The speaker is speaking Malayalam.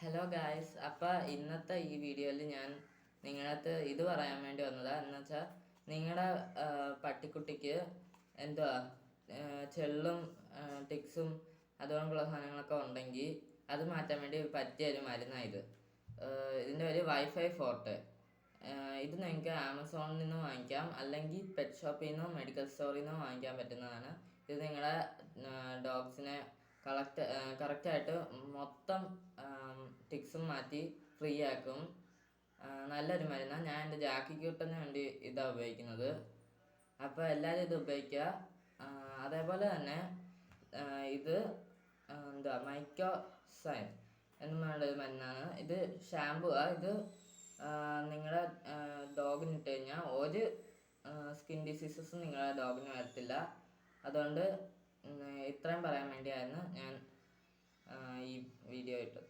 ഹലോ ഗായ്സ്, അപ്പോൾ ഇന്നത്തെ ഈ വീഡിയോയിൽ ഞാൻ നിങ്ങളടുത്ത് ഇത് പറയാൻ വേണ്ടി വന്നതാണ്. എന്ന് വെച്ചാൽ നിങ്ങളുടെ പട്ടിക്കുട്ടിക്ക് എന്തുവാ ചെള്ളും ടിക്സും അതുകൊണ്ടുള്ള സാധനങ്ങളൊക്കെ ഉണ്ടെങ്കിൽ അത് മാറ്റാൻ വേണ്ടി പറ്റിയൊരു മരുന്നായത്. ഇതിൻ്റെ ഒരു വൈഫൈ ഫോർട്ട്. ഇത് നിങ്ങൾക്ക് ആമസോണിൽ നിന്ന് വാങ്ങിക്കാം, അല്ലെങ്കിൽ പെറ്റ് ഷോപ്പിൽ നിന്നോ മെഡിക്കൽ സ്റ്റോറിൽ നിന്നോ വാങ്ങിക്കാൻ പറ്റുന്നതാണ്. ഇത് നിങ്ങളുടെ ഡോഗ്സിനെ കറക്റ്റായിട്ട് മൊത്തം ടിക്സും മാറ്റി ഫ്രീ ആക്കും. നല്ലൊരു മരുന്നാണ്. ഞാൻ എൻ്റെ ജാക്കി ക്യൂട്ടന് വേണ്ടി ഇതാണ് ഉപയോഗിക്കുന്നത്. അപ്പോൾ എല്ലാവരും ഇത് ഉപയോഗിക്കുക. അതേപോലെ തന്നെ ഇത് മൈക്കോ സൈൻ എന്നുള്ളൊരു മരുന്നാണ്. ഇത് ഷാമ്പു ആണ്. ഇത് നിങ്ങളുടെ ഡോഗിന് ഇട്ട് കഴിഞ്ഞാൽ ഒരു സ്കിൻ ഡിസീസസും നിങ്ങളുടെ ഡോഗിന് വരത്തില്ല. അതുകൊണ്ട് ഇത്രയും പറയാൻ വേണ്ടിയായിരുന്നു ഞാൻ ഈ വീഡിയോ ഇട്ടത്.